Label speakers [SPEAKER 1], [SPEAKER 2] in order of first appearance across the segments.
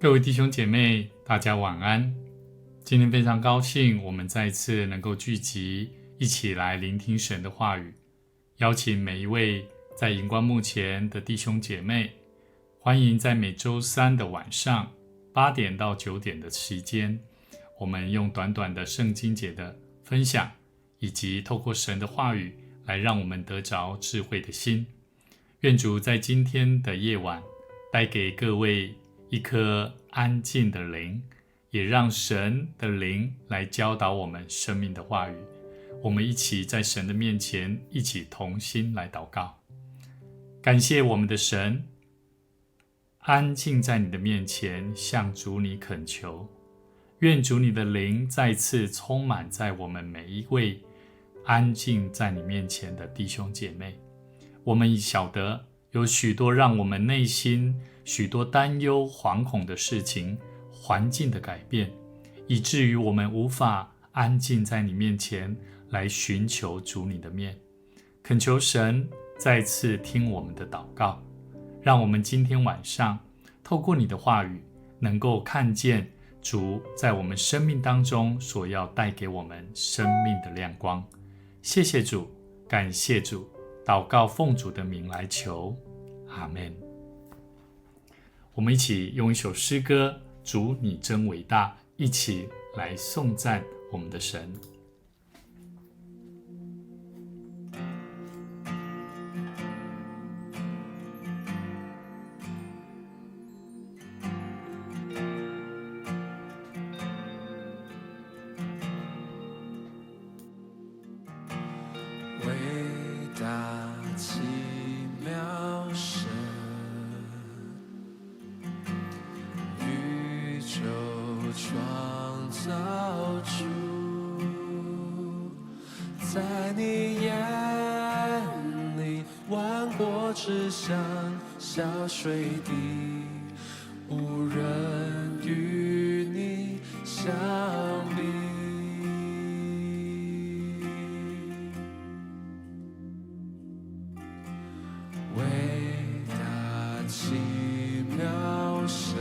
[SPEAKER 1] 各位弟兄姐妹，大家晚安。今天非常高兴，我们再一次能够聚集，一起来聆听神的话语。邀请每一位在荧光幕前的弟兄姐妹，欢迎在每周三的晚上8点到9点的时间，我们用短短的圣经节的分享，以及透过神的话语，来让我们得着智慧的心。愿主在今天的夜晚，带给各位一颗安静的灵，也让神的灵来教导我们生命的话语。我们一起在神的面前，一起同心来祷告。感谢我们的神，安静在你的面前，向主你恳求。愿主你的灵再次充满在我们每一位安静在你面前的弟兄姐妹。我们已晓得有许多让我们内心许多担忧惶恐的事情，环境的改变，以至于我们无法安静在你面前来寻求主你的面。恳求神再次听我们的祷告，让我们今天晚上透过你的话语，能够看见主在我们生命当中所要带给我们生命的亮光。谢谢主，感谢主，祷告奉主的名来求，阿们。我们一起用一首诗歌，主你真伟大，一起来颂赞我们的神。
[SPEAKER 2] 伟大奇妙神，宇宙创造主，在你眼里，万国之乡，小水滴，无人与你相比。伟大奇妙神，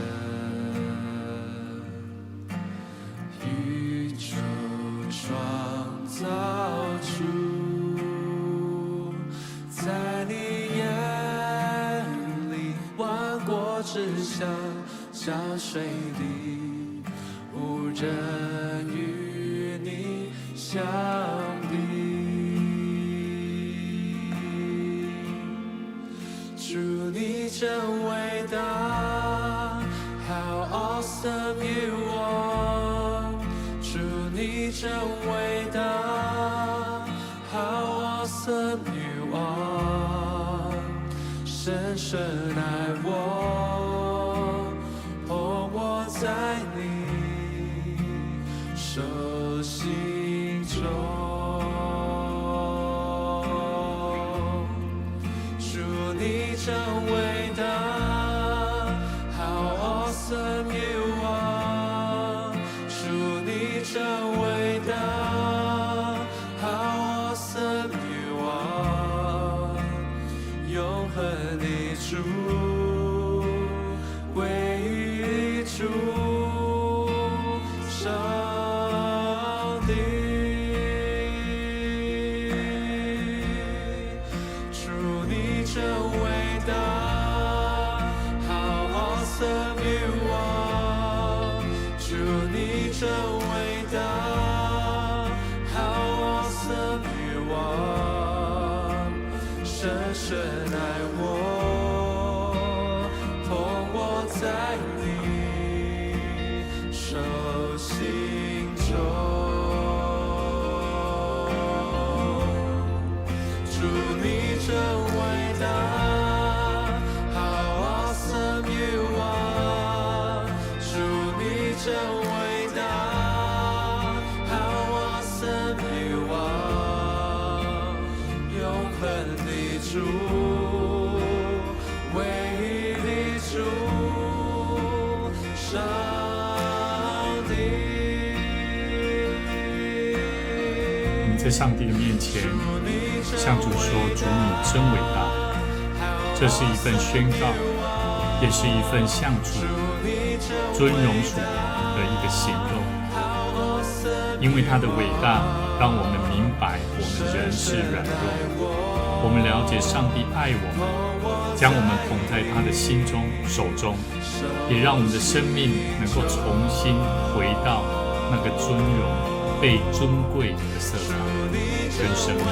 [SPEAKER 2] 宇宙创造主，在你眼里，万国之乡，小水滴，无人与你相比。主你真伟大 How awesome you are 主你真伟大 How awesome you are 深深爱我我在你手心中真伟大 How awesome you are 主你真伟大 How awesome you are 永恒的主唯一的主上帝主你真伟How awesome you are 主你真伟大 How awesome you are 深深爱我捧我在你手心中主你真伟大真伟大 How awesome you are 永恒的主唯一的主上帝
[SPEAKER 1] 我们在上帝的面前向主说，主你真伟大。这是一份宣告，也是一份向主尊荣属的一个行动。因为他的伟大，让我们明白我们人是软弱，我们了解上帝爱我们，将我们捧在他的心中手中，也让我们的生命能够重新回到那个尊荣被尊贵的色彩跟生命。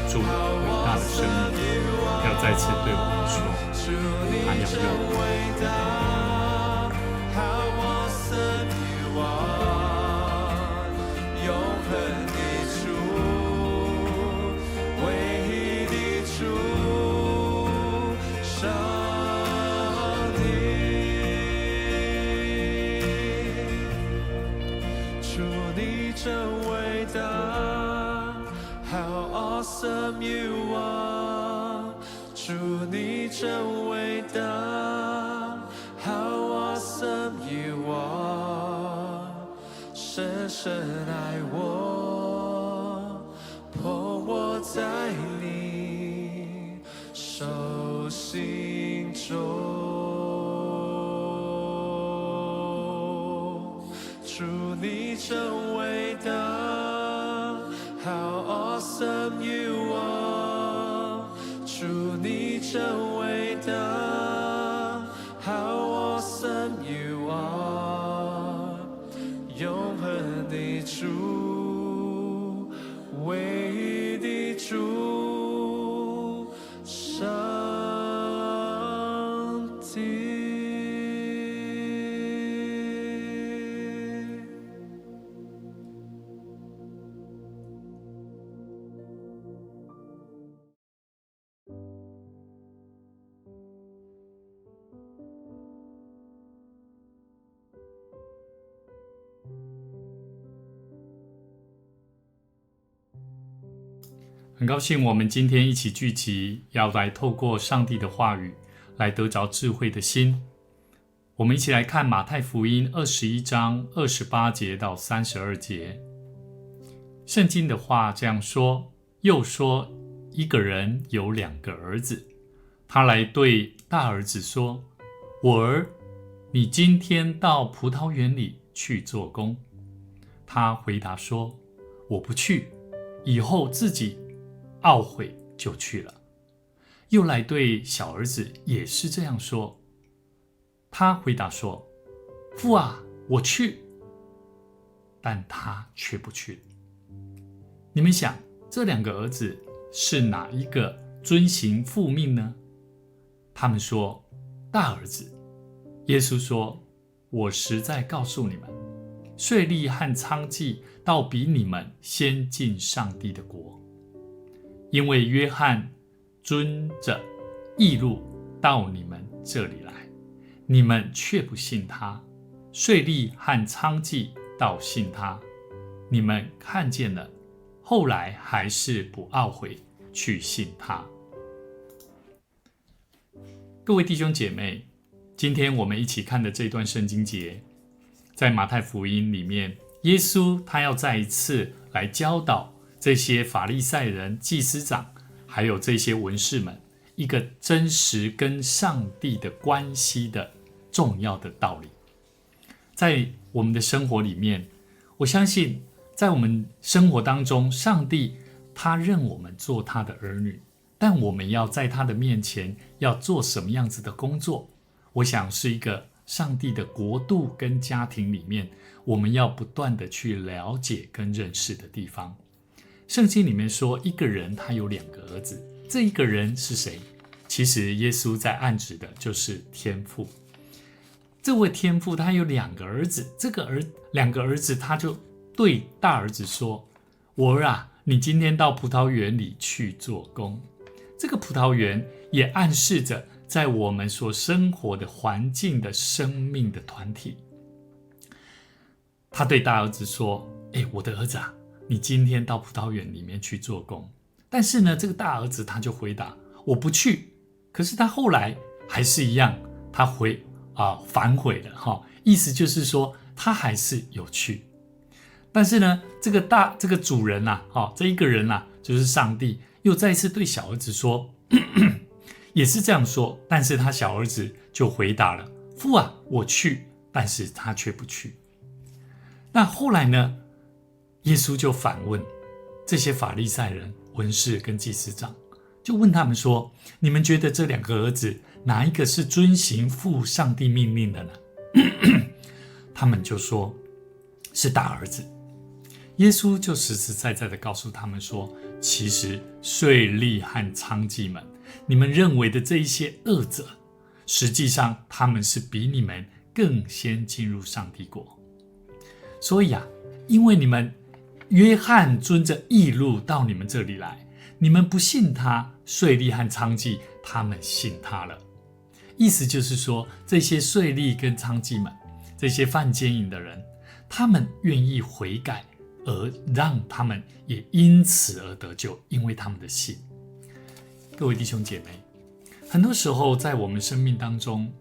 [SPEAKER 1] 主伟大的生命要再次对我们说，他要用我们。
[SPEAKER 2] 真伟大 How awesome you are 主你真伟大 How awesome you are 深深爱我捧我在你手心中主你真伟大 How awesome you are 主你真伟大 How awesome you are 永恒的主唯一的主上帝
[SPEAKER 1] 很高兴我们今天一起聚集，要来透过上帝的话语来得着智慧的心。我们一起来看马太福音21章28节到32节。圣经的话这样说，又说一个人有2个儿子，他来对大儿子说，我儿，你今天到葡萄园里去做工。他回答说，我不去，以后自己懊悔就去了。又来对小儿子也是这样说，他回答说，父啊，我去，但他却不去。你们想，这2个儿子是哪一个遵行父命呢？他们说，大儿子。耶稣说，我实在告诉你们，税吏和娼妓倒比你们先进上帝的国。因为约翰遵着义路到你们这里来，你们却不信他；税吏和娼妓倒信他，你们看见了，后来还是不懊悔去信他。各位弟兄姐妹，今天我们一起看的这段圣经节，在马太福音里面，耶稣他要再一次来教导这些法利赛人、祭司长还有这些文士们一个真实跟上帝的关系的重要的道理。在我们的生活里面，我相信在我们生活当中，上帝他认我们做他的儿女，但我们要在他的面前要做什么样子的工作，我想是一个上帝的国度跟家庭里面我们要不断的去了解跟认识的地方。圣经里面说，一个人他有2个儿子，这一个人是谁？其实耶稣在暗指的就是天父。这位天父他有2个儿子，这个2个儿子他就对大儿子说，我儿啊，你今天到葡萄园里去做工。这个葡萄园也暗示着在我们所生活的环境的生命的团体。他对大儿子说，我的儿子啊，你今天到葡萄园里面去做工。但是呢，这个大儿子他就回答，我不去。可是他后来还是一样，他反悔了，意思就是说他还是有去。但是呢，这个主人啊，这一个人啊，就是上帝，又再次对小儿子说，也是这样说，但是他小儿子就回答了，父啊，我去，但是他却不去。那后来呢，耶稣就反问这些法利赛人、文士跟祭司长，就问他们说，你们觉得这2个儿子哪一个是遵行父上帝命令的呢？他们就说是大儿子。耶稣就实实在在的告诉他们说，其实税吏和娼妓们，你们认为的这一些恶者，实际上他们是比你们更先进入上帝国。所以因为你们约翰遵着义路到你们这里来，你们不信他，税吏和娼妓他们信他了。意思就是说，这些税吏跟娼妓们，这些犯奸淫的人，他们愿意悔改，而让他们也因此而得救，因为他们的信。各位弟兄姐妹，很多时候在我们生命当中，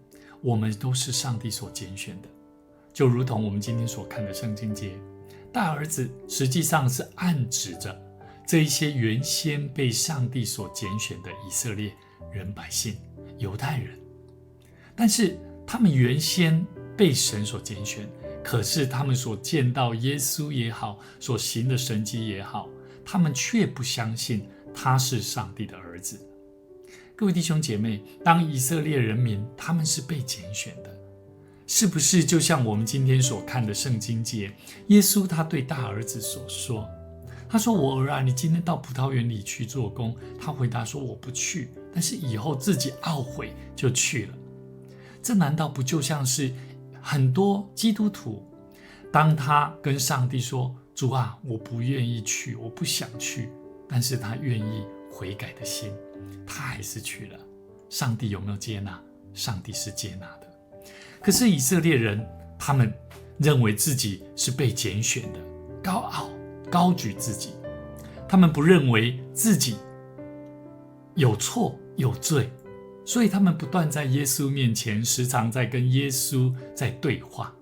[SPEAKER 1] 我们都是上帝所拣选的，就如同我们今天所看的圣经节，大儿子实际上是暗指着这一些原先被上帝所拣选的以色列人百姓、犹太人，但是他们原先被神所拣选，可是他们所见到耶稣也好，所行的神迹也好，他们却不相信他是上帝的儿子。各位弟兄姐妹，当以色列人民他们是被拣选的，是不是就像我们今天所看的圣经节，耶稣他对大儿子所说，他说，我儿啊，你今天到葡萄园里去做工。他回答说，我不去，但是以后自己懊悔就去了。这难道不就像是很多基督徒，当他跟上帝说，主啊，我不愿意去，我不想去，但是他愿意悔改的心，他还是去了。上帝有没有接纳？上帝是接纳的。可是以色列人，他们认为自己是被拣选的，高傲，高举自己，他们不认为自己有错有罪，所以他们不断在耶稣面前，时常在跟耶稣在对话。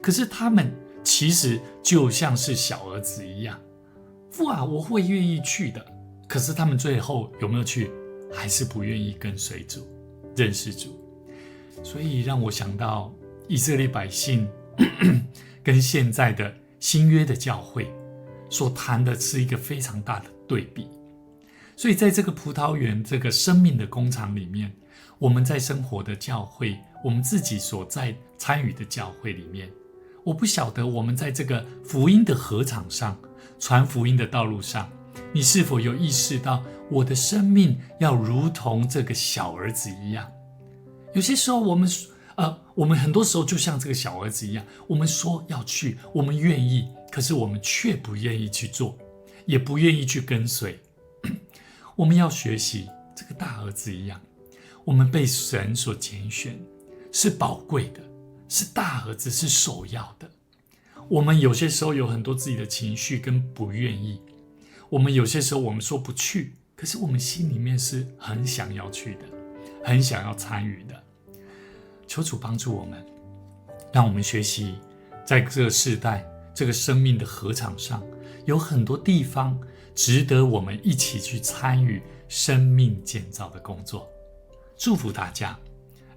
[SPEAKER 1] 可是他们其实就像是小儿子一样，父啊，我会愿意去的。可是他们最后有没有去？还是不愿意跟随主，认识主。所以让我想到以色列百姓跟现在的新约的教会所谈的是一个非常大的对比。所以在这个葡萄园，这个生命的工厂里面，我们在生活的教会，我们自己所在参与的教会里面，我不晓得我们在这个福音的禾场上，传福音的道路上，你是否有意识到我的生命要如同这个小儿子一样？有些时候我们很多时候就像这个小儿子一样，我们说要去，我们愿意，可是我们却不愿意去做，也不愿意去跟随。我们要学习这个大儿子一样，我们被神所拣选，是宝贵的，是大儿子，是首要的。我们有些时候有很多自己的情绪跟不愿意，我们有些时候我们说不去，可是我们心里面是很想要去的，很想要参与的。求主帮助我们，让我们学习在这个世代，这个生命的禾场上，有很多地方值得我们一起去参与生命建造的工作。祝福大家，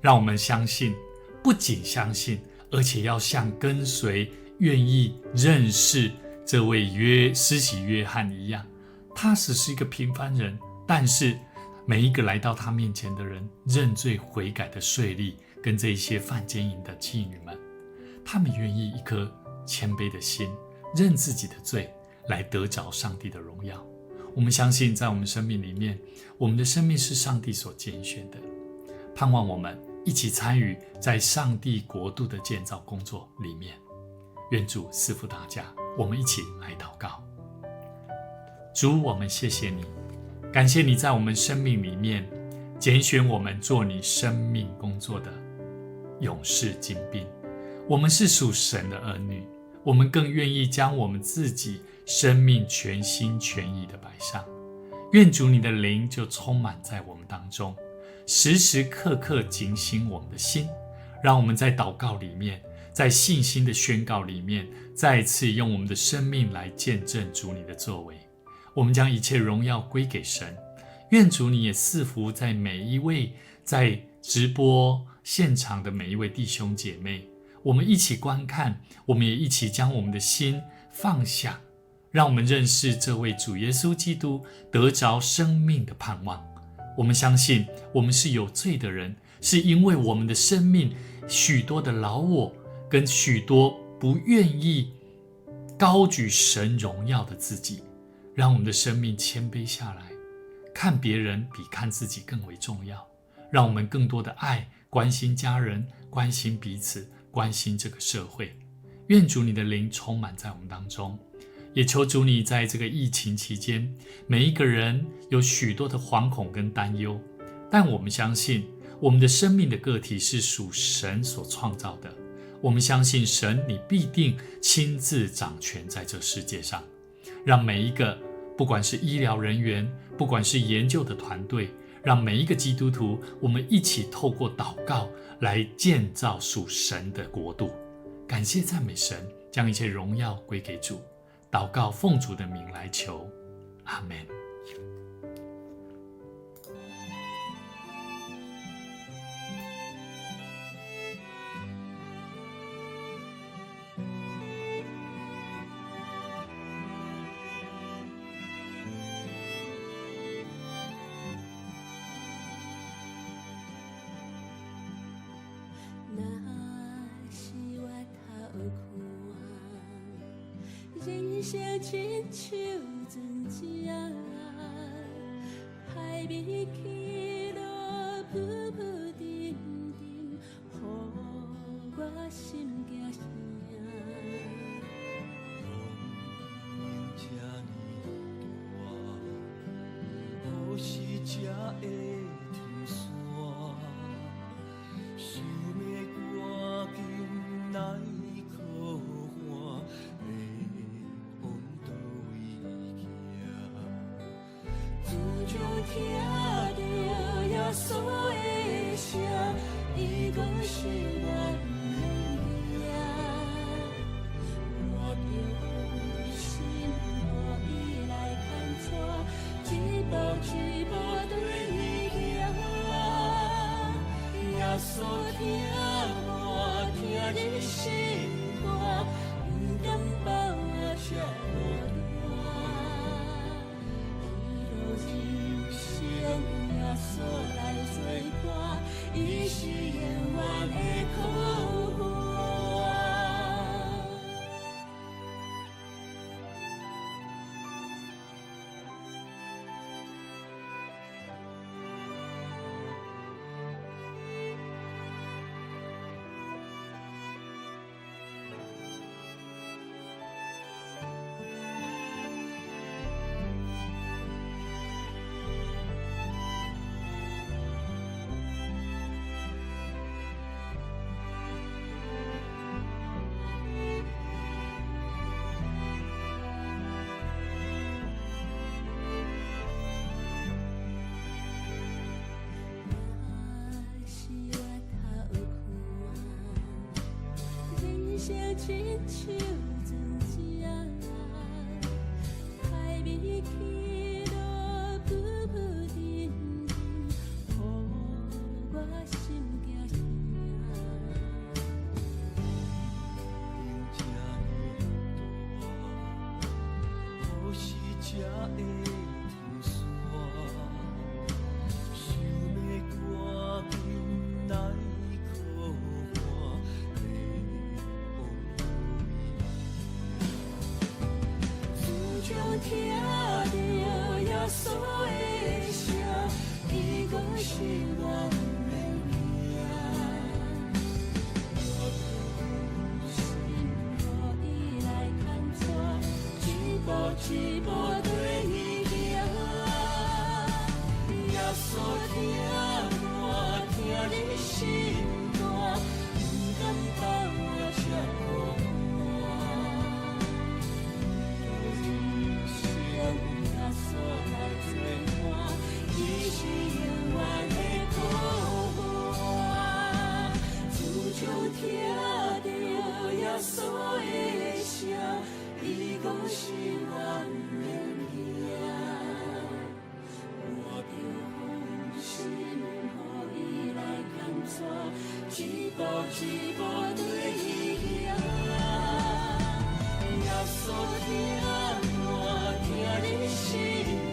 [SPEAKER 1] 让我们相信，不仅相信，而且要像跟随愿意认识这位施洗约翰一样，他只是一个平凡人，但是每一个来到他面前的人，认罪悔改的税吏跟这一些犯奸淫的妓女们，他们愿意一颗谦卑的心，认自己的罪，来得着上帝的荣耀。我们相信在我们生命里面，我们的生命是上帝所拣选的，盼望我们一起参与在上帝国度的建造工作里面。愿主赐福大家，我们一起来祷告。主，我们谢谢你，感谢你在我们生命里面拣选我们做你生命工作的勇士精兵。我们是属神的儿女，我们更愿意将我们自己生命全心全意的摆上。愿主你的灵就充满在我们当中，时时刻刻警醒我们的心，让我们在祷告里面，在信心的宣告里面，再一次用我们的生命来见证主你的作为。我们将一切荣耀归给神。愿主你也赐福在每一位在直播现场的每一位弟兄姐妹，我们一起观看，我们也一起将我们的心放下，让我们认识这位主耶稣基督，得着生命的盼望。我们相信我们是有罪的人，是因为我们的生命许多的老我，跟许多不愿意高举神荣耀的自己，让我们的生命谦卑下来，看别人比看自己更为重要，让我们更多的爱，关心家人，关心彼此，关心这个社会。愿主你的灵充满在我们当中，也求主你在这个疫情期间，每一个人有许多的惶恐跟担忧，但我们相信我们的生命的个体是属神所创造的，我们相信神你必定亲自掌权在这世界上，让每一个不管是医疗人员，不管是研究的团队，让每一个基督徒，我们一起透过祷告来建造属神的国度。感谢赞美神，将一切荣耀归给主。祷告奉主的名来求，阿们。
[SPEAKER 3] 人生亲像船只，海面起落，浮浮沉沉，予我心惊声。梦这呢大，何时才会停线？想要赶紧来。听到耶稣的声，伊讲是我不免惊，我着心予伊来牵带，一步一步对伊行。耶稣听我，听你心肝，不敢把我这无所来作伴，伊是永远的靠岸。亲像船只，海面起落，浮浮沉沉，予我心惊声。梦这呢大，何时才会停线？想要赶紧来。听到耶稣的声，伊讲是我不免惊，我着心予伊来牵带，一步一步对伊行。耶稣听我，听你心肝，不敢把我这听到耶稣的声，伊讲是我不免惊，我着放心予伊。一步一步对你行。耶稣听我，听你心。